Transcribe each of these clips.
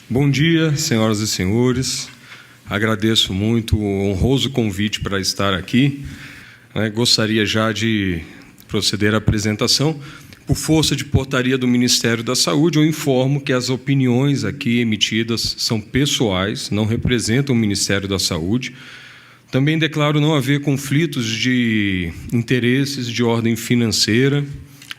Bom dia, senhoras e senhores. Agradeço muito o honroso convite para estar aqui. Gostaria já de proceder à apresentação. Por força de portaria do Ministério da Saúde, eu informo que as opiniões aqui emitidas são pessoais, não representam o Ministério da Saúde. Também declaro não haver conflitos de interesses de ordem financeira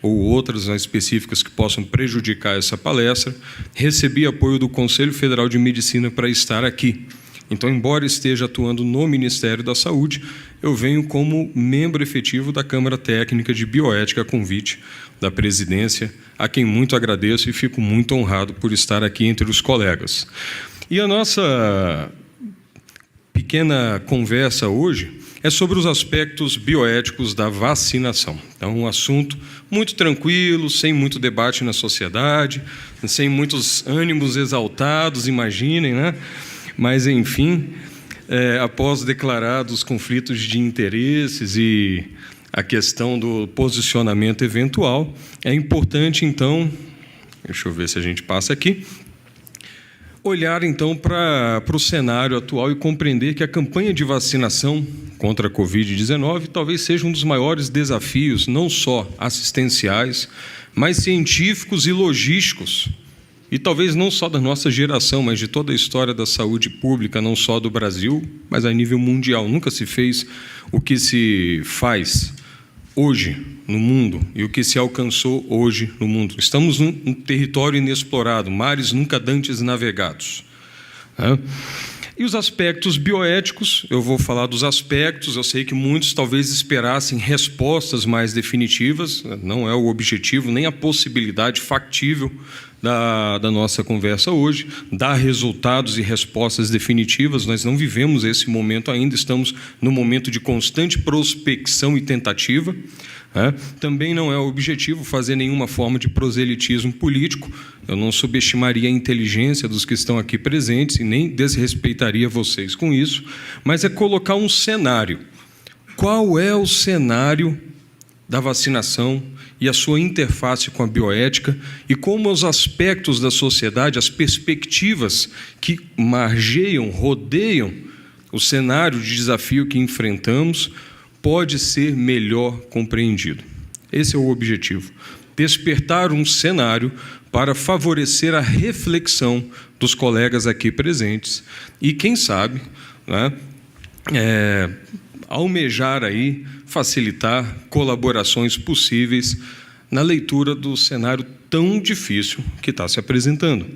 ou outras específicas que possam prejudicar essa palestra. Recebi apoio do Conselho Federal de Medicina para estar aqui. Então, embora esteja atuando no Ministério da Saúde, eu venho como membro efetivo da Câmara Técnica de Bioética a convite da presidência, a quem muito agradeço e fico muito honrado por estar aqui entre os colegas. E a nossa pequena conversa hoje é sobre os aspectos bioéticos da vacinação. Então, um assunto muito tranquilo, sem muito debate na sociedade, sem muitos ânimos exaltados, imaginem, né? Mas, enfim, após declarados conflitos de interesses e a questão do posicionamento eventual, é importante, então, deixa eu ver se a gente passa aqui, olhar, então, para o cenário atual e compreender que a campanha de vacinação contra a Covid-19 talvez seja um dos maiores desafios, não só assistenciais, mas científicos e logísticos, e talvez não só da nossa geração, mas de toda a história da saúde pública, não só do Brasil, mas a nível mundial. Nunca se fez o que se faz hoje no mundo e o que se alcançou hoje no mundo. Estamos num território inexplorado, mares nunca dantes navegados. E os aspectos bioéticos, eu vou falar dos aspectos, eu sei que muitos talvez esperassem respostas mais definitivas, não é o objetivo, nem a possibilidade factível da nossa conversa hoje, dar resultados e respostas definitivas. Nós não vivemos esse momento ainda, estamos no momento de constante prospecção e tentativa. Também não é o objetivo fazer nenhuma forma de proselitismo político. Eu não subestimaria a inteligência dos que estão aqui presentes e nem desrespeitaria vocês com isso, mas é colocar um cenário. Qual é o cenário da vacinação e a sua interface com a bioética e como os aspectos da sociedade, as perspectivas que margeiam, rodeiam o cenário de desafio que enfrentamos pode ser melhor compreendido. Esse é o objetivo, despertar um cenário para favorecer a reflexão dos colegas aqui presentes e, quem sabe, almejar aí, facilitar colaborações possíveis na leitura do cenário tão difícil que está se apresentando.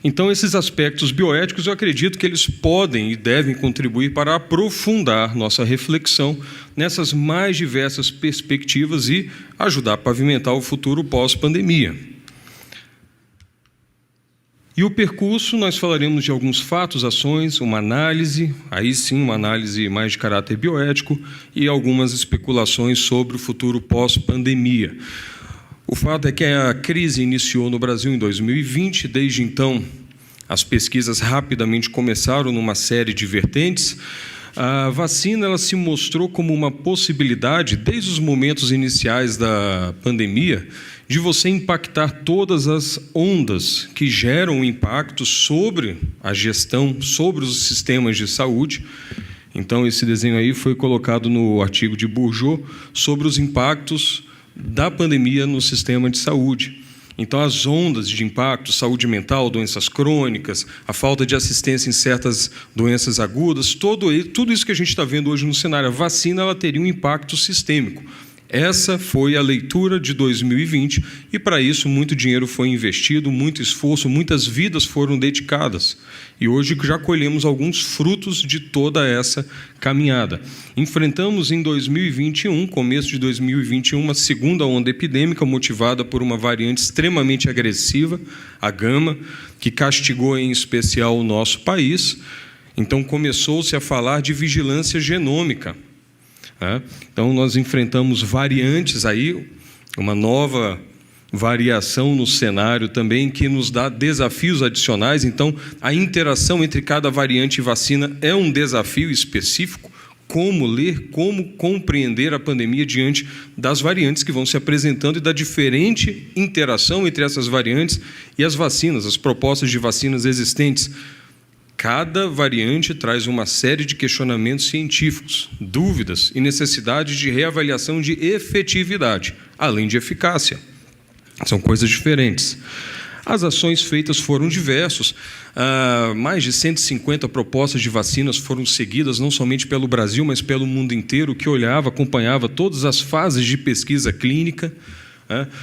Então, esses aspectos bioéticos, eu acredito que eles podem e devem contribuir para aprofundar nossa reflexão nessas mais diversas perspectivas e ajudar a pavimentar o futuro pós-pandemia. E o percurso, nós falaremos de alguns fatos, ações, uma análise, aí sim uma análise mais de caráter bioético e algumas especulações sobre o futuro pós-pandemia. O fato é que a crise iniciou no Brasil em 2020, desde então as pesquisas rapidamente começaram numa série de vertentes. A vacina ela se mostrou como uma possibilidade, desde os momentos iniciais da pandemia, de você impactar todas as ondas que geram impacto sobre a gestão, sobre os sistemas de saúde. Então, esse desenho aí foi colocado no artigo de Bourgeot sobre os impactos da pandemia no sistema de saúde. Então, as ondas de impacto, saúde mental, doenças crônicas, a falta de assistência em certas doenças agudas, tudo isso que a gente está vendo hoje no cenário, a vacina ela teria um impacto sistêmico. Essa foi a leitura de 2020 e, para isso, muito dinheiro foi investido, muito esforço, muitas vidas foram dedicadas. E hoje já colhemos alguns frutos de toda essa caminhada. Enfrentamos em 2021, começo de 2021, uma segunda onda epidêmica motivada por uma variante extremamente agressiva, a Gama, que castigou em especial o nosso país. Então, começou-se a falar de vigilância genômica. Então, nós enfrentamos variantes aí, uma nova variação no cenário também, que nos dá desafios adicionais. Então, a interação entre cada variante e vacina é um desafio específico. como ler, como compreender a pandemia diante das variantes que vão se apresentando e da diferente interação entre essas variantes e as vacinas, as propostas de vacinas existentes. Cada variante traz uma série de questionamentos científicos, dúvidas e necessidade de reavaliação de efetividade, além de eficácia. São coisas diferentes. As ações feitas foram diversas. Mais de 150 propostas de vacinas foram seguidas, não somente pelo Brasil, mas pelo mundo inteiro, que olhava, acompanhava todas as fases de pesquisa clínica.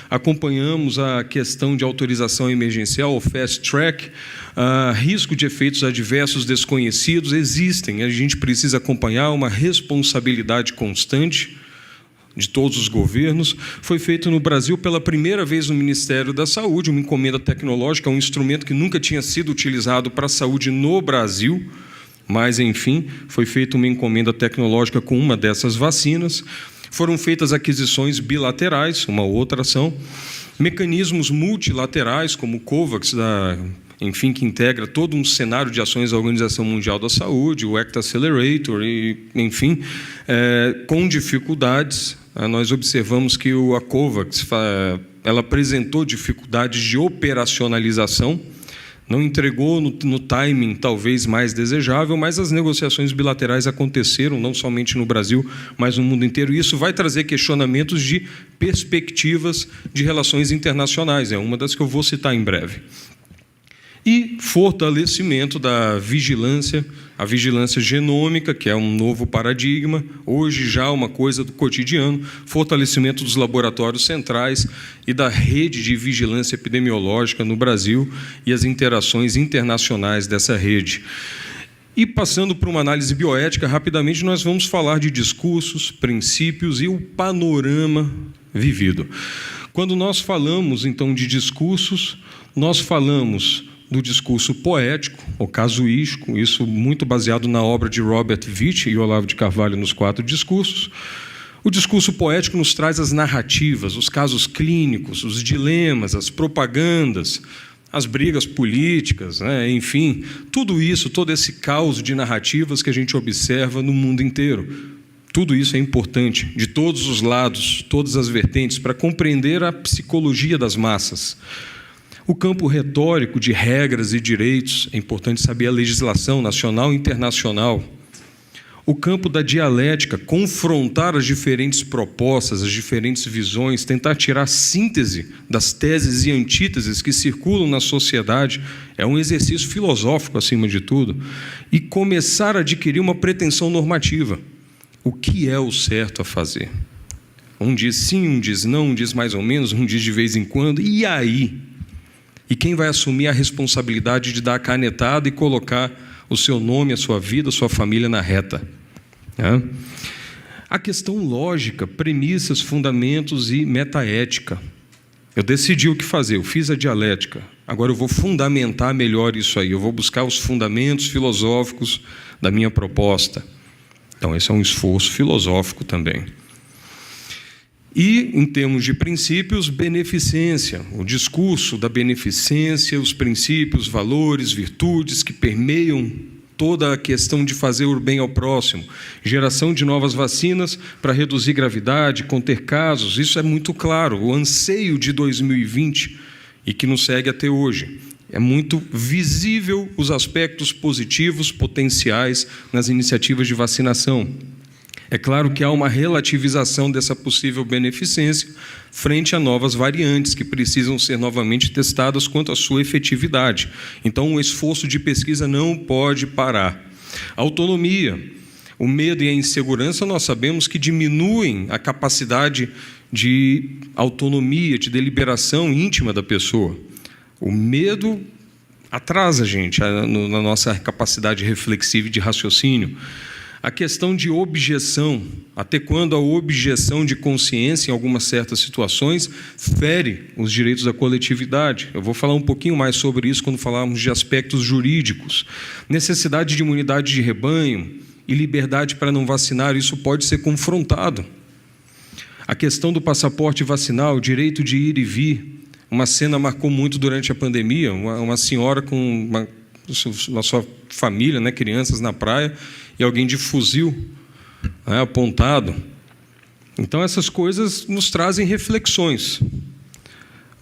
Acompanhamos a questão de autorização emergencial, o fast track, risco de efeitos adversos desconhecidos existem. A gente precisa acompanhar uma responsabilidade constante de todos os governos. Foi feito no Brasil pela primeira vez no Ministério da Saúde, uma encomenda tecnológica, um instrumento que nunca tinha sido utilizado para a saúde no Brasil, mas, enfim, foi feita uma encomenda tecnológica com uma dessas vacinas. Foram feitas aquisições bilaterais, uma outra ação, mecanismos multilaterais, como o COVAX, enfim, que integra todo um cenário de ações da Organização Mundial da Saúde, o ACT Accelerator, e, enfim, com dificuldades. Nós observamos que a COVAX ela apresentou dificuldades de operacionalização, não entregou no timing talvez mais desejável, mas as negociações bilaterais aconteceram, não somente no Brasil, mas no mundo inteiro, e isso vai trazer questionamentos de perspectivas de relações internacionais, é uma das que eu vou citar em breve. E fortalecimento da vigilância, a vigilância genômica, que é um novo paradigma, hoje já uma coisa do cotidiano, fortalecimento dos laboratórios centrais e da rede de vigilância epidemiológica no Brasil e as interações internacionais dessa rede. E passando por uma análise bioética, rapidamente nós vamos falar de discursos, princípios e o panorama vivido. Quando nós falamos, então, de discursos, nós falamos do discurso poético ou casuístico, isso muito baseado na obra de Robert Witt e Olavo de Carvalho nos 4 discursos. O discurso poético nos traz as narrativas, os casos clínicos, os dilemas, as propagandas, as brigas políticas, enfim, tudo isso, todo esse caos de narrativas que a gente observa no mundo inteiro. Tudo isso é importante, de todos os lados, todas as vertentes, para compreender a psicologia das massas. O campo retórico de regras e direitos, é importante saber a legislação nacional e internacional. O campo da dialética, confrontar as diferentes propostas, as diferentes visões, tentar tirar síntese das teses e antíteses que circulam na sociedade, é um exercício filosófico, acima de tudo, e começar a adquirir uma pretensão normativa. O que é o certo a fazer? Um diz sim, um diz não, um diz mais ou menos, um diz de vez em quando, e aí? E quem vai assumir a responsabilidade de dar a canetada e colocar o seu nome, a sua vida, a sua família na reta? A questão lógica, premissas, fundamentos e metaética. Eu decidi o que fazer, eu fiz a dialética. Agora eu vou fundamentar melhor isso aí, eu vou buscar os fundamentos filosóficos da minha proposta. Então, esse é um esforço filosófico também. E, em termos de princípios, beneficência, o discurso da beneficência, os princípios, valores, virtudes que permeiam toda a questão de fazer o bem ao próximo, geração de novas vacinas para reduzir gravidade, conter casos, isso é muito claro, o anseio de 2020 e que nos segue até hoje. É muito visível os aspectos positivos, potenciais nas iniciativas de vacinação. É claro que há uma relativização dessa possível beneficência frente a novas variantes que precisam ser novamente testadas quanto à sua efetividade. Então, o esforço de pesquisa não pode parar. A autonomia, o medo e a insegurança, nós sabemos que diminuem a capacidade de autonomia, de deliberação íntima da pessoa. O medo atrasa a gente na nossa capacidade reflexiva e de raciocínio. A questão de objeção, até quando a objeção de consciência em algumas certas situações fere os direitos da coletividade. Eu vou falar um pouquinho mais sobre isso quando falarmos de aspectos jurídicos. Necessidade de imunidade de rebanho e liberdade para não vacinar, isso pode ser confrontado. A questão do passaporte vacinal, direito de ir e vir. Uma cena marcou muito durante a pandemia, uma senhora com a sua família, crianças na praia, e alguém de fuzil né, apontado. Então, essas coisas nos trazem reflexões.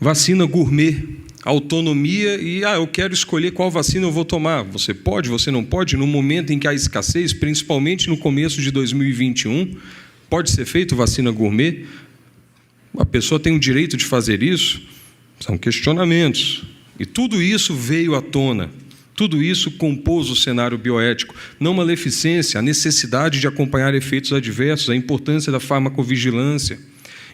Vacina gourmet, autonomia e, eu quero escolher qual vacina eu vou tomar. Você pode, você não pode? No momento em que há escassez, principalmente no começo de 2021, pode ser feito vacina gourmet? A pessoa tem o direito de fazer isso? São questionamentos. E tudo isso veio à tona. Tudo isso compôs o cenário bioético. Não maleficência, a necessidade de acompanhar efeitos adversos, a importância da farmacovigilância,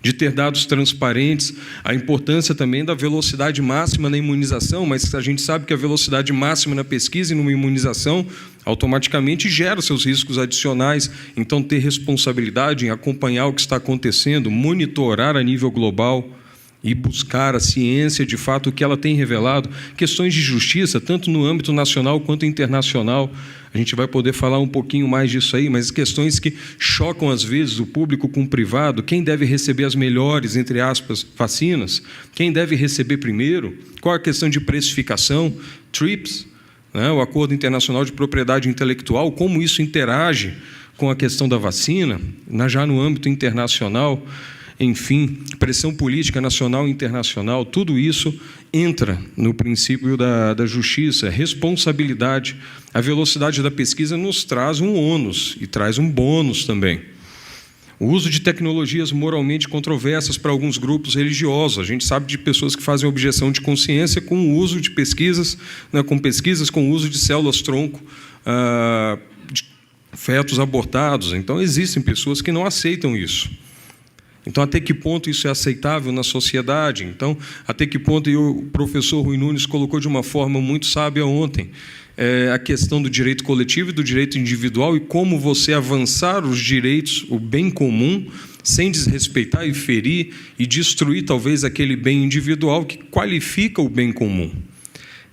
de ter dados transparentes, a importância também da velocidade máxima na imunização, mas a gente sabe que a velocidade máxima na pesquisa e numa imunização automaticamente gera seus riscos adicionais. Então, ter responsabilidade em acompanhar o que está acontecendo, monitorar a nível global e buscar a ciência, de fato, o que ela tem revelado. Questões de justiça, tanto no âmbito nacional quanto internacional. A gente vai poder falar um pouquinho mais disso aí, mas questões que chocam, às vezes, o público com o privado. Quem deve receber as melhores, entre aspas, vacinas? Quem deve receber primeiro? Qual a questão de precificação? TRIPS, né, o Acordo Internacional de Propriedade Intelectual, como isso interage com a questão da vacina, já no âmbito internacional. Enfim, pressão política nacional e internacional, tudo isso entra no princípio da justiça, responsabilidade. A velocidade da pesquisa nos traz um ônus e traz um bônus também. O uso de tecnologias moralmente controversas para alguns grupos religiosos. A gente sabe de pessoas que fazem objeção de consciência com o uso de pesquisas, né, com o uso de células-tronco, de fetos abortados. Então, existem pessoas que não aceitam isso. Então, até que ponto isso é aceitável na sociedade? Então, até que ponto, e o professor Rui Nunes colocou de uma forma muito sábia ontem, a questão do direito coletivo e do direito individual e como você avançar os direitos, o bem comum, sem desrespeitar e ferir e destruir, talvez, aquele bem individual que qualifica o bem comum.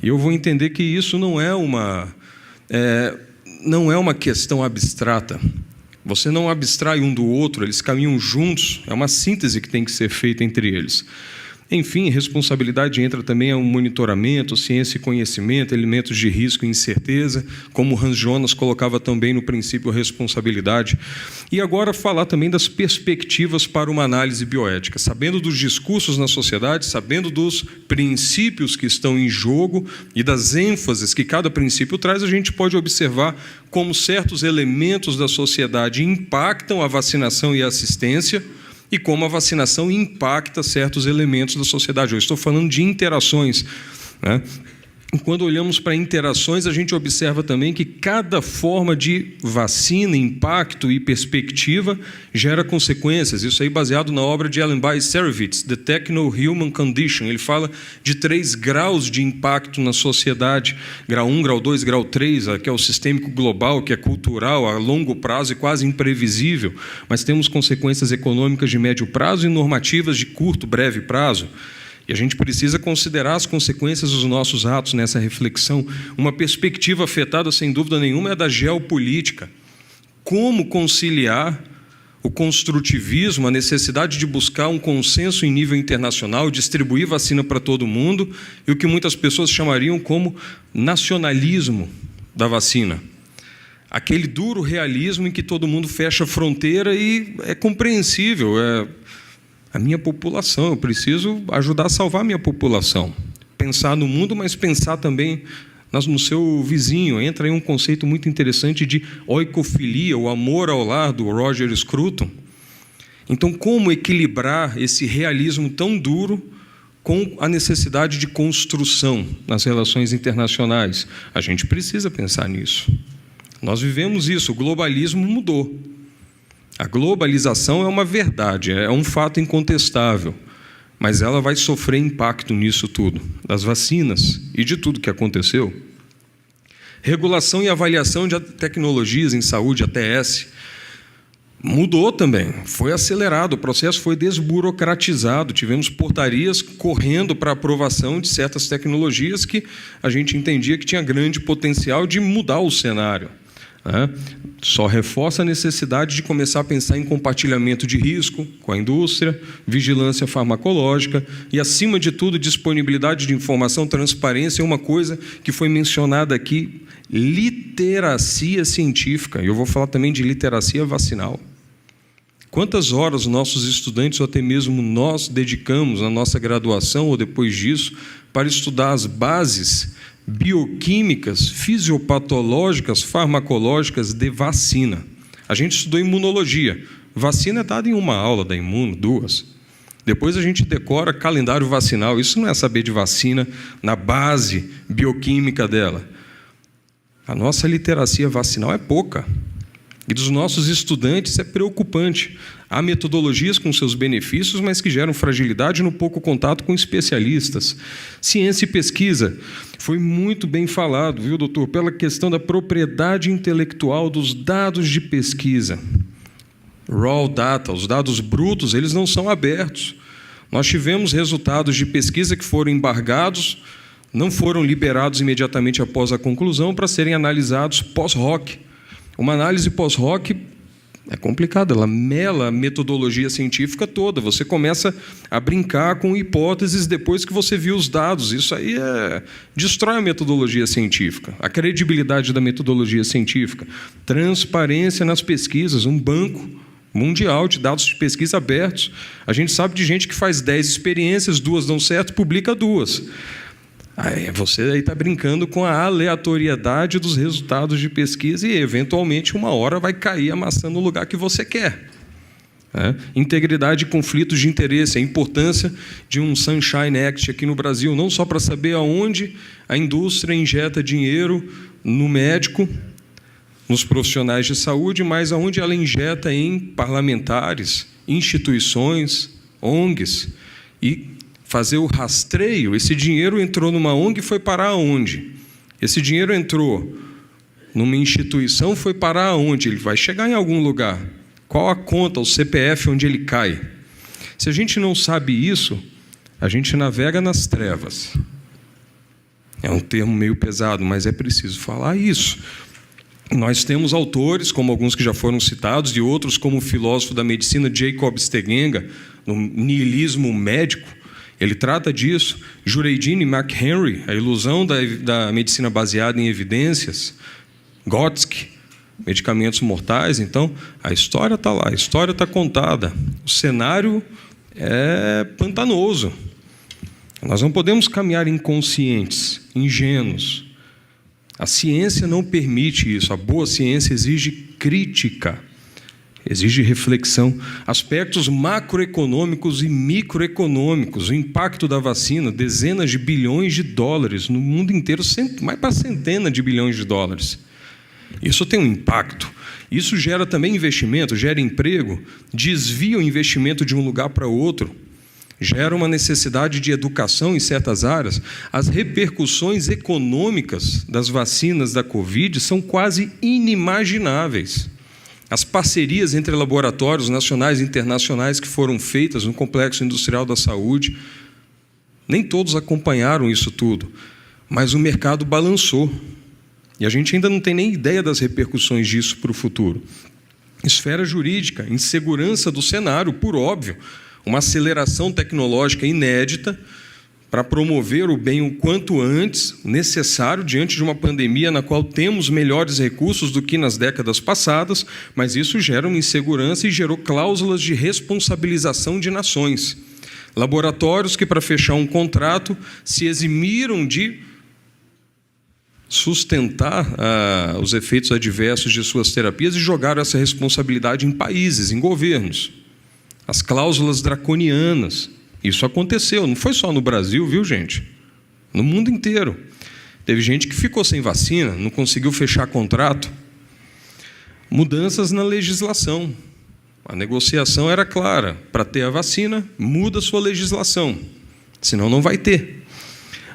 E eu vou entender que isso não é uma questão abstrata. Você não abstrai um do outro, eles caminham juntos, é uma síntese que tem que ser feita entre eles. Enfim, responsabilidade entra também a um monitoramento, ciência e conhecimento, elementos de risco e incerteza, como Hans Jonas colocava também no princípio responsabilidade. E agora falar também das perspectivas para uma análise bioética, sabendo dos discursos na sociedade, sabendo dos princípios que estão em jogo e das ênfases que cada princípio traz, a gente pode observar como certos elementos da sociedade impactam a vacinação e a assistência, e como a vacinação impacta certos elementos da sociedade. Eu estou falando de interações, né? E quando olhamos para interações, a gente observa também que cada forma de vacina, impacto e perspectiva gera consequências. Isso aí baseado na obra de Allenby Serevitz, The Techno-Human Condition. Ele fala de 3 graus de impacto na sociedade. Grau 1, grau 2, grau 3, que é o sistêmico global, que é cultural, a longo prazo e quase imprevisível. Mas temos consequências econômicas de médio prazo e normativas de curto, breve prazo. E a gente precisa considerar as consequências dos nossos atos nessa reflexão. Uma perspectiva afetada, sem dúvida nenhuma, é a da geopolítica. Como conciliar o construtivismo, a necessidade de buscar um consenso em nível internacional, distribuir vacina para todo mundo, e o que muitas pessoas chamariam como nacionalismo da vacina. Aquele duro realismo em que todo mundo fecha a fronteira e é compreensível, a minha população, eu preciso ajudar a salvar a minha população. Pensar no mundo, mas pensar também no seu vizinho. Entra aí um conceito muito interessante de oikofilia, o amor ao lar, do Roger Scruton. Então, como equilibrar esse realismo tão duro com a necessidade de construção nas relações internacionais? A gente precisa pensar nisso. Nós vivemos isso, o globalismo mudou. A globalização é uma verdade, é um fato incontestável, mas ela vai sofrer impacto nisso tudo, das vacinas e de tudo que aconteceu. Regulação e avaliação de tecnologias em saúde, ATS, mudou também, foi acelerado, o processo foi desburocratizado, tivemos portarias correndo para aprovação de certas tecnologias que a gente entendia que tinha grande potencial de mudar o cenário. né? Só reforça a necessidade de começar a pensar em compartilhamento de risco com a indústria, vigilância farmacológica e, acima de tudo, disponibilidade de informação, transparência. É uma coisa que foi mencionada aqui, literacia científica. E eu vou falar também de literacia vacinal. Quantas horas nossos estudantes, ou até mesmo nós, dedicamos na nossa graduação ou depois disso para estudar as bases bioquímicas, fisiopatológicas, farmacológicas de vacina? A gente estudou imunologia. Vacina é dada em uma aula da Imuno, 2. Depois a gente decora calendário vacinal. Isso não é saber de vacina na base bioquímica dela. A nossa literacia vacinal é pouca. E dos nossos estudantes é preocupante. Há metodologias com seus benefícios, mas que geram fragilidade no pouco contato com especialistas. Ciência e pesquisa. Foi muito bem falado, viu, doutor, pela questão da propriedade intelectual dos dados de pesquisa. Raw data, os dados brutos, eles não são abertos. Nós tivemos resultados de pesquisa que foram embargados, não foram liberados imediatamente após a conclusão para serem analisados pós-hoc. Uma análise pós-hoc é complicada, ela mela a metodologia científica toda. Você começa a brincar com hipóteses depois que você viu os dados. Isso aí destrói a metodologia científica, a credibilidade da metodologia científica. Transparência nas pesquisas, um banco mundial de dados de pesquisa abertos. A gente sabe de gente que faz 10 experiências, 2 dão certo, publica 2. Você aí está brincando com a aleatoriedade dos resultados de pesquisa e, eventualmente, uma hora vai cair a maçã no lugar que você quer. Integridade e conflitos de interesse, a importância de um Sunshine Act aqui no Brasil, não só para saber aonde a indústria injeta dinheiro no médico, nos profissionais de saúde, mas aonde ela injeta em parlamentares, instituições, ONGs, e fazer o rastreio. Esse dinheiro entrou numa ONG e foi parar aonde? Esse dinheiro entrou numa instituição, foi parar aonde? Ele vai chegar em algum lugar. Qual a conta, o CPF onde ele cai? Se a gente não sabe isso, a gente navega nas trevas. É um termo meio pesado, mas é preciso falar isso. Nós temos autores, como alguns que já foram citados, e outros como o filósofo da medicina Jacob Stegenga, no niilismo médico. Ele trata disso. Jureidine McHenry, a ilusão da medicina baseada em evidências. Gotsky, medicamentos mortais. Então, a história está lá, a história está contada. O cenário é pantanoso. Nós não podemos caminhar inconscientes, ingênuos. A ciência não permite isso. A boa ciência exige crítica. Exige reflexão. Aspectos macroeconômicos e microeconômicos. O impacto da vacina, dezenas de bilhões de dólares no mundo inteiro, mais para centenas de bilhões de dólares. Isso tem um impacto. Isso gera também investimento, gera emprego, desvia o investimento de um lugar para outro, gera uma necessidade de educação em certas áreas. As repercussões econômicas das vacinas da Covid são quase inimagináveis. As parcerias entre laboratórios nacionais e internacionais que foram feitas no Complexo Industrial da Saúde, nem todos acompanharam isso tudo, mas o mercado balançou. E a gente ainda não tem nem ideia das repercussões disso para o futuro. Esfera jurídica, insegurança do cenário, por óbvio, uma aceleração tecnológica inédita para promover o bem o quanto antes, necessário diante de uma pandemia na qual temos melhores recursos do que nas décadas passadas, mas isso gera uma insegurança e gerou cláusulas de responsabilização de nações. Laboratórios que, para fechar um contrato, se eximiram de sustentar os efeitos adversos de suas terapias e jogaram essa responsabilidade em países, em governos. As cláusulas draconianas. Isso aconteceu, não foi só no Brasil, viu, gente? No mundo inteiro. Teve gente que ficou sem vacina, não conseguiu fechar contrato. Mudanças na legislação. A negociação era clara. Para ter a vacina, muda a sua legislação. Senão não vai ter.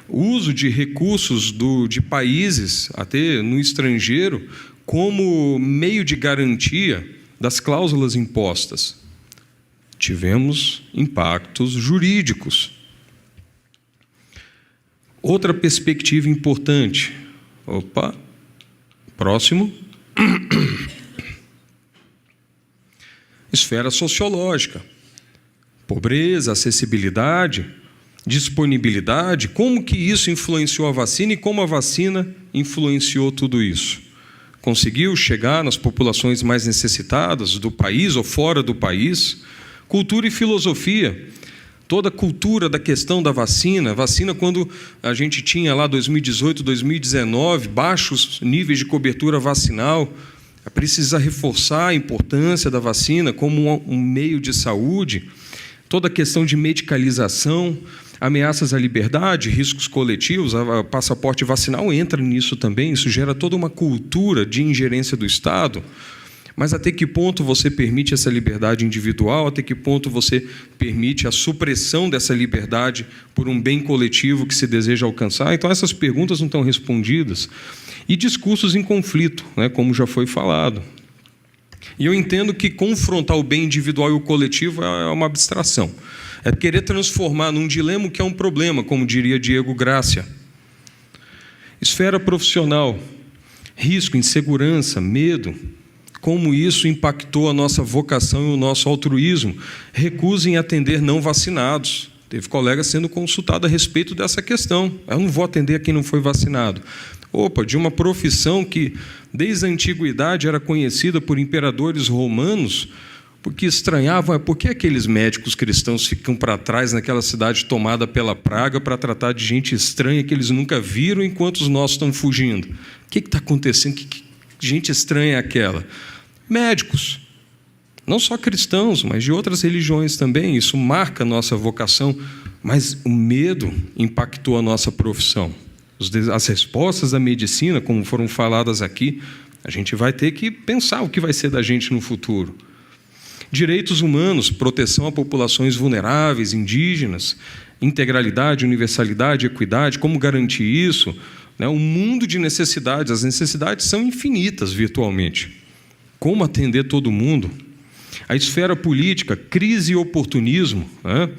O uso de recursos de países, até no estrangeiro, como meio de garantia das cláusulas impostas. Tivemos impactos jurídicos. Outra perspectiva importante. Próximo. Esfera sociológica. Pobreza, acessibilidade, disponibilidade. Como que isso influenciou a vacina e como a vacina influenciou tudo isso? Conseguiu chegar nas populações mais necessitadas do país ou fora do país? Cultura e filosofia. Toda a cultura da questão da vacina. Vacina, quando a gente tinha lá 2018, 2019, baixos níveis de cobertura vacinal, precisa reforçar a importância da vacina como um meio de saúde. Toda a questão de medicalização, ameaças à liberdade, riscos coletivos, o passaporte vacinal entra nisso também. Isso gera toda uma cultura de ingerência do Estado. Mas até que ponto você permite essa liberdade individual? Até que ponto você permite a supressão dessa liberdade por um bem coletivo que se deseja alcançar? Então, essas perguntas não estão respondidas. E discursos em conflito, né, como já foi falado. E eu entendo que confrontar o bem individual e o coletivo é uma abstração. É querer transformar num dilema o que é um problema, como diria Diego Gracia. Esfera profissional, risco, insegurança, medo. Como isso impactou a nossa vocação e o nosso altruísmo. Recusa em atender não vacinados. Teve colega sendo consultado a respeito dessa questão. Eu não vou atender a quem não foi vacinado. De uma profissão que, desde a antiguidade, era conhecida por imperadores romanos, porque estranhavam, por que aqueles médicos cristãos ficam para trás naquela cidade tomada pela praga para tratar de gente estranha que eles nunca viram enquanto os nossos estão fugindo? O que está acontecendo? Que gente estranha é aquela? Médicos, não só cristãos, mas de outras religiões também. Isso marca a nossa vocação, mas o medo impactou a nossa profissão. As respostas da medicina, como foram faladas aqui, a gente vai ter que pensar o que vai ser da gente no futuro. Direitos humanos, proteção a populações vulneráveis, indígenas, integralidade, universalidade, equidade, como garantir isso? Um mundo de necessidades, as necessidades são infinitas virtualmente. Como atender todo mundo? A esfera política, crise e oportunismo, né?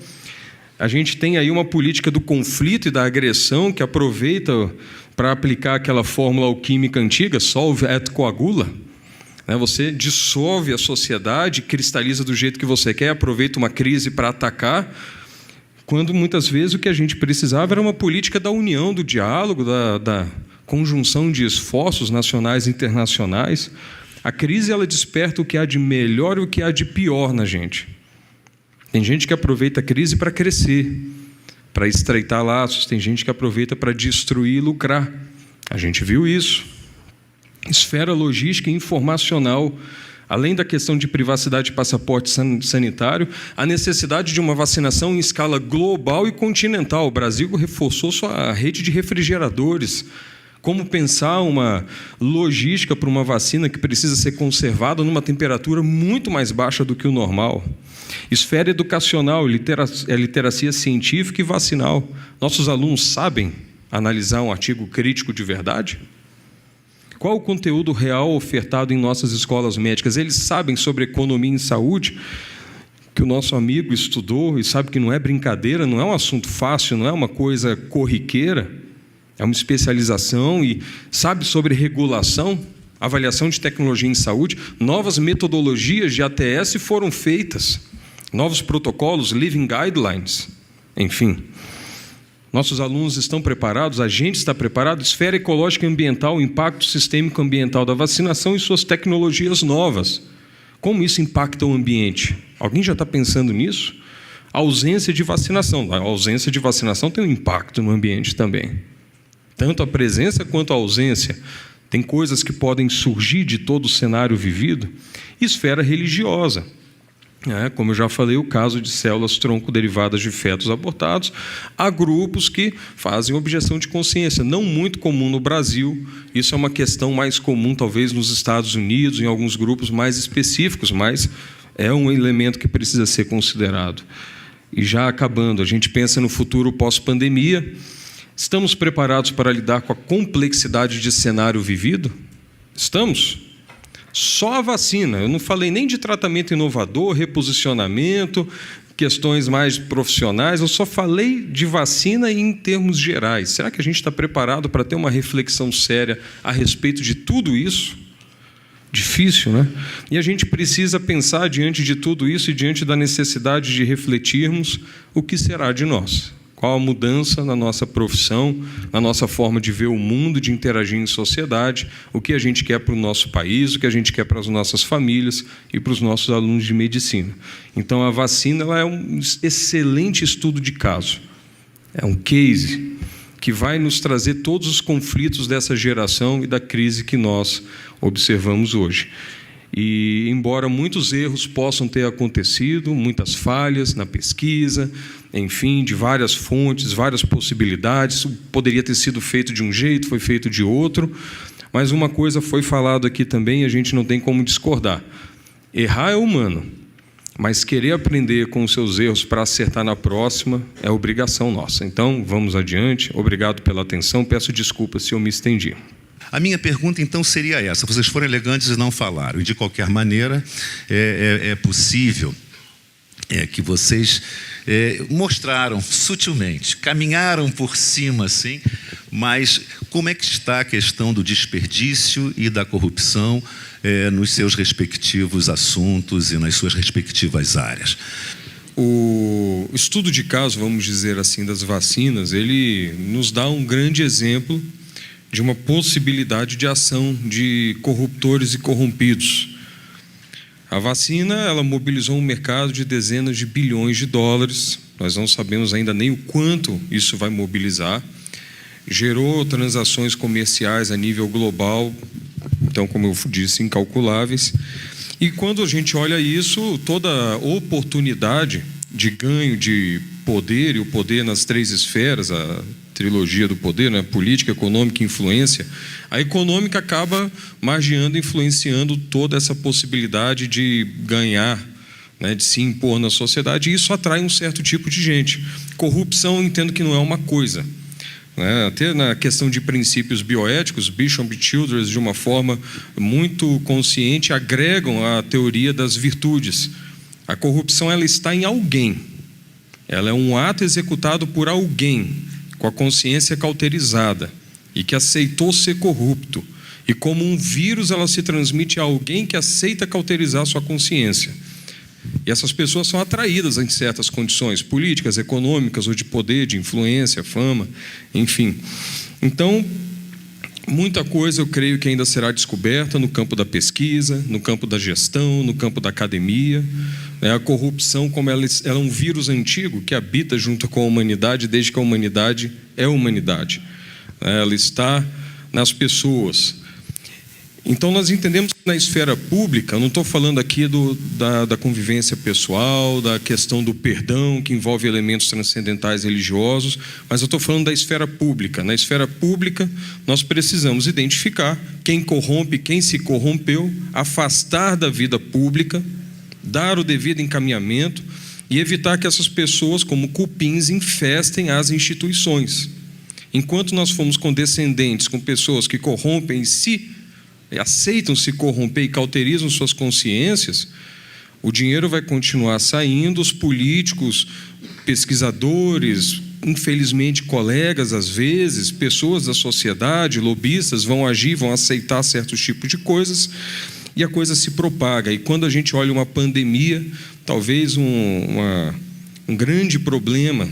A gente tem aí uma política do conflito e da agressão que aproveita para aplicar aquela fórmula alquímica antiga, solve et coagula. Você dissolve a sociedade, cristaliza do jeito que você quer, aproveita uma crise para atacar, quando muitas vezes o que a gente precisava era uma política da união, do diálogo, da conjunção de esforços nacionais e internacionais. A crise ela desperta o que há de melhor e o que há de pior na gente. Tem gente que aproveita a crise para crescer, para estreitar laços. Tem gente que aproveita para destruir e lucrar. A gente viu isso. Esfera logística e informacional. Além da questão de privacidade e passaporte sanitário, a necessidade de uma vacinação em escala global e continental. O Brasil reforçou sua rede de refrigeradores. Como pensar uma logística para uma vacina que precisa ser conservada numa temperatura muito mais baixa do que o normal. Esfera educacional, literacia científica e vacinal. Nossos alunos sabem analisar um artigo crítico de verdade? Qual o conteúdo real ofertado em nossas escolas médicas? Eles sabem sobre economia em saúde, que o nosso amigo estudou e sabe que não é brincadeira, não é um assunto fácil, não é uma coisa corriqueira. É uma especialização e sabe sobre regulação, avaliação de tecnologia em saúde. Novas metodologias de ATS foram feitas, novos protocolos, living guidelines, enfim. Nossos alunos estão preparados, a gente está preparado. Esfera ecológica e ambiental, o impacto sistêmico ambiental da vacinação e suas tecnologias novas. Como isso impacta o ambiente? Alguém já está pensando nisso? A ausência de vacinação. A ausência de vacinação tem um impacto no ambiente também. Tanto a presença quanto a ausência. Tem coisas que podem surgir de todo o cenário vivido. Esfera religiosa. Como eu já falei, o caso de células tronco derivadas de fetos abortados. Há grupos que fazem objeção de consciência. Não muito comum no Brasil. Isso é uma questão mais comum, talvez, nos Estados Unidos, em alguns grupos mais específicos, mas é um elemento que precisa ser considerado. E já acabando, a gente pensa no futuro pós-pandemia. Estamos preparados para lidar com a complexidade de cenário vivido? Estamos? Só a vacina. Eu não falei nem de tratamento inovador, reposicionamento, questões mais profissionais. Eu só falei de vacina em termos gerais. Será que a gente está preparado para ter uma reflexão séria a respeito de tudo isso? Difícil, né? E a gente precisa pensar, diante de tudo isso e diante da necessidade de refletirmos o que será de nós. Qual a mudança na nossa profissão, na nossa forma de ver o mundo, de interagir em sociedade, o que a gente quer para o nosso país, o que a gente quer para as nossas famílias e para os nossos alunos de medicina. Então, a vacina ela é um excelente estudo de caso. É um case que vai nos trazer todos os conflitos dessa geração e da crise que nós observamos hoje. E, embora muitos erros possam ter acontecido, muitas falhas na pesquisa, enfim, de várias fontes, várias possibilidades, poderia ter sido feito de um jeito, foi feito de outro, mas uma coisa foi falado aqui também e a gente não tem como discordar. Errar é humano, mas querer aprender com os seus erros para acertar na próxima é obrigação nossa. Então, vamos adiante. Obrigado pela atenção. Peço desculpas se eu me estendi. A minha pergunta, então, seria essa. Vocês foram elegantes e não falaram. E, de qualquer maneira, é possível que vocês mostraram sutilmente, caminharam por cima, assim, mas como é que está a questão do desperdício e da corrupção nos seus respectivos assuntos e nas suas respectivas áreas? O estudo de caso, vamos dizer assim, das vacinas, ele nos dá um grande exemplo de uma possibilidade de ação de corruptores e corrompidos. A vacina, ela mobilizou um mercado de dezenas de bilhões de dólares. Nós não sabemos ainda nem o quanto isso vai mobilizar. Gerou transações comerciais a nível global, então, como eu disse, incalculáveis. E quando a gente olha isso, toda a oportunidade de ganho de poder, e o poder nas três esferas, a trilogia do poder, né? Política, econômica e influência, a econômica acaba margeando, influenciando toda essa possibilidade de ganhar, né? De se impor na sociedade, e isso atrai um certo tipo de gente. Corrupção, eu entendo que não é uma coisa, né? Até na questão de princípios bioéticos, Bishop e Childress, de uma forma muito consciente, agregam a teoria das virtudes. A corrupção, ela está em alguém. Ela é um ato executado por alguém com a consciência cauterizada e que aceitou ser corrupto. E como um vírus, ela se transmite a alguém que aceita cauterizar sua consciência. E essas pessoas são atraídas em certas condições políticas, econômicas ou de poder, de influência, fama, enfim. Então, muita coisa eu creio que ainda será descoberta no campo da pesquisa, no campo da gestão, no campo da academia. A corrupção, como ela é um vírus antigo que habita junto com a humanidade desde que a humanidade é humanidade. Ela está nas pessoas. Então, nós entendemos que na esfera pública, eu não estou falando aqui da convivência pessoal, da questão do perdão, que envolve elementos transcendentais religiosos, mas eu estou falando da esfera pública. Na esfera pública, nós precisamos identificar quem corrompe, quem se corrompeu, afastar da vida pública, dar o devido encaminhamento e evitar que essas pessoas, como cupins, infestem as instituições. Enquanto nós formos condescendentes com pessoas que corrompem e aceitam se corromper e cauterizam suas consciências, o dinheiro vai continuar saindo, os políticos, pesquisadores, infelizmente colegas às vezes, pessoas da sociedade, lobistas, vão agir, vão aceitar certos tipos de coisas e a coisa se propaga. E quando a gente olha uma pandemia, talvez um grande problema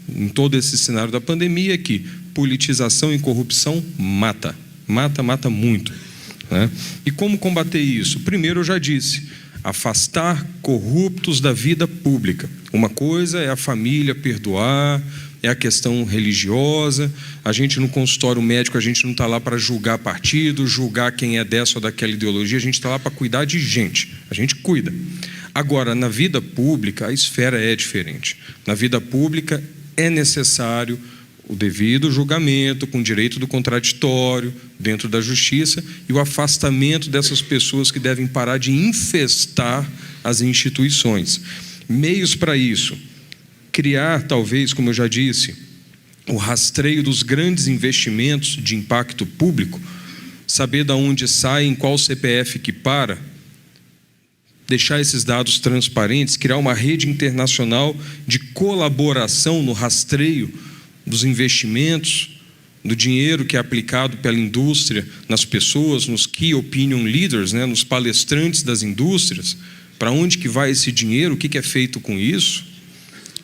em todo esse cenário da pandemia é que politização e corrupção mata muito, né? E como combater isso? Primeiro, eu já disse, afastar corruptos da vida pública. Uma coisa é a família perdoar, é a questão religiosa. A gente no consultório médico, a gente não está lá para julgar partido, julgar quem é dessa ou daquela ideologia, a gente está lá para cuidar de gente, a gente cuida. Agora, na vida pública, a esfera é diferente. Na vida pública é necessário o devido julgamento, com direito do contraditório, dentro da justiça, e o afastamento dessas pessoas que devem parar de infestar as instituições. Meios para isso: criar, talvez, como eu já disse, o rastreio dos grandes investimentos de impacto público, saber de onde sai, em qual CPF que para, deixar esses dados transparentes, criar uma rede internacional de colaboração no rastreio dos investimentos, do dinheiro que é aplicado pela indústria nas pessoas, nos key opinion leaders, né, nos palestrantes das indústrias. Para onde que vai esse dinheiro? O que é feito com isso?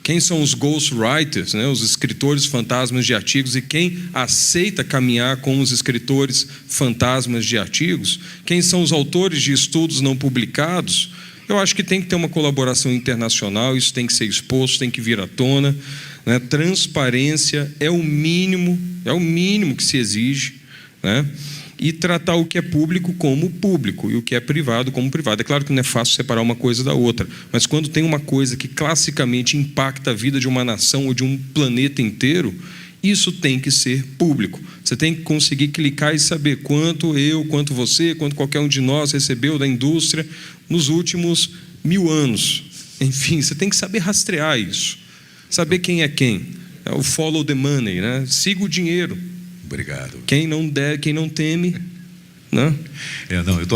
Quem são os ghostwriters, né, os escritores fantasmas de artigos, e quem aceita caminhar com os escritores fantasmas de artigos? Quem são os autores de estudos não publicados? Eu acho que tem que ter uma colaboração internacional, isso tem que ser exposto, tem que vir à tona, né? Transparência é o mínimo que se exige, né? E tratar o que é público como público e o que é privado como privado. É claro que não é fácil separar uma coisa da outra, mas quando tem uma coisa que classicamente impacta a vida de uma nação ou de um planeta inteiro, isso tem que ser público. Você tem que conseguir clicar e saber quanto eu, quanto você, quanto qualquer um de nós recebeu da indústria nos últimos 1000 anos. Enfim, você tem que saber rastrear isso, saber quem é quem. É o follow the money, né? Siga o dinheiro. Obrigado. Quem não teme, né?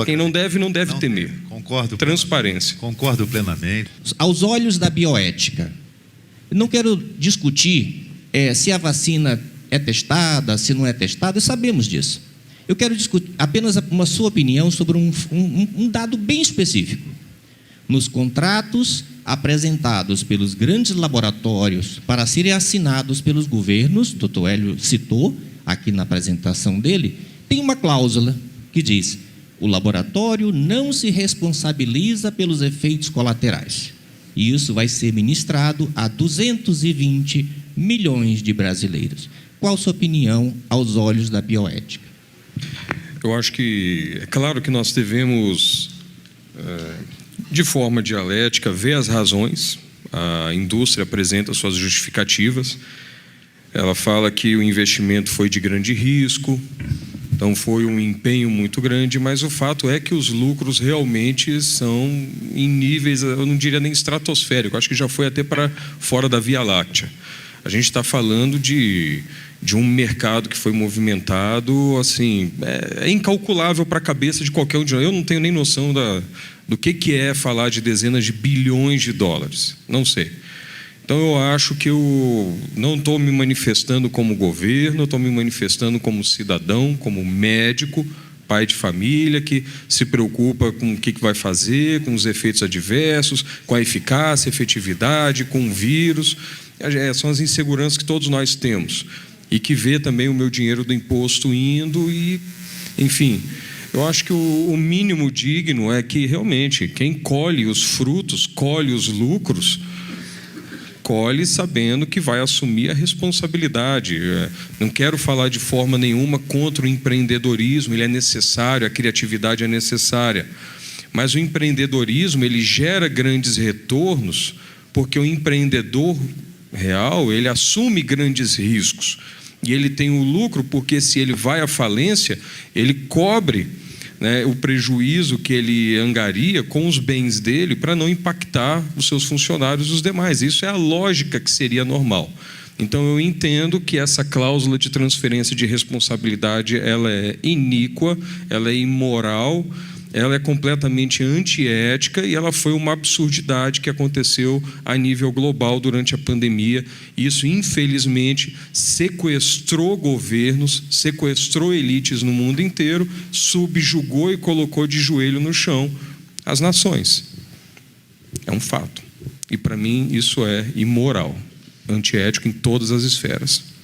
Quem não deve temer. Concordo. Transparência. Concordo plenamente. Aos olhos da bioética, não quero discutir se a vacina é testada, se não é testada, sabemos disso. Eu quero discutir apenas uma sua opinião sobre um dado bem específico. Nos contratos apresentados pelos grandes laboratórios para serem assinados pelos governos, o Dr. Hélio citou aqui na apresentação dele, tem uma cláusula que diz: o laboratório não se responsabiliza pelos efeitos colaterais. E isso vai ser ministrado a 220 milhões de brasileiros. Qual a sua opinião aos olhos da bioética? Eu acho que é claro que nós devemos, de forma dialética, ver as razões. A indústria apresenta suas justificativas. Ela fala que o investimento foi de grande risco, então foi um empenho muito grande, mas o fato é que os lucros realmente são em níveis, eu não diria nem estratosféricos, acho que já foi até para fora da Via Láctea. A gente está falando de um mercado que foi movimentado, assim, é incalculável para a cabeça de qualquer um de nós. Eu não tenho nem noção do que é falar de dezenas de bilhões de dólares, não sei. Então eu acho que eu não estou me manifestando como governo, estou me manifestando como cidadão, como médico, pai de família, que se preocupa com o que vai fazer, com os efeitos adversos, com a eficácia, efetividade, com o vírus. São as inseguranças que todos nós temos. E que vê também o meu dinheiro do imposto indo e, enfim... Eu acho que o mínimo digno é que realmente quem colhe os frutos, colhe os lucros, colhe sabendo que vai assumir a responsabilidade. Não quero falar de forma nenhuma contra o empreendedorismo, ele é necessário, a criatividade é necessária. Mas o empreendedorismo, ele gera grandes retornos porque o empreendedor real, ele assume grandes riscos. E ele tem o lucro porque se ele vai à falência, ele cobre, né, o prejuízo que ele angaria com os bens dele para não impactar os seus funcionários e os demais. Isso é a lógica que seria normal. Então eu entendo que essa cláusula de transferência de responsabilidade ela é iníqua, ela é imoral, ela é completamente antiética e ela foi uma absurdidade que aconteceu a nível global durante a pandemia. Isso, infelizmente, sequestrou governos, sequestrou elites no mundo inteiro, subjugou e colocou de joelho no chão as nações. É um fato. E, para mim, isso é imoral, antiético em todas as esferas.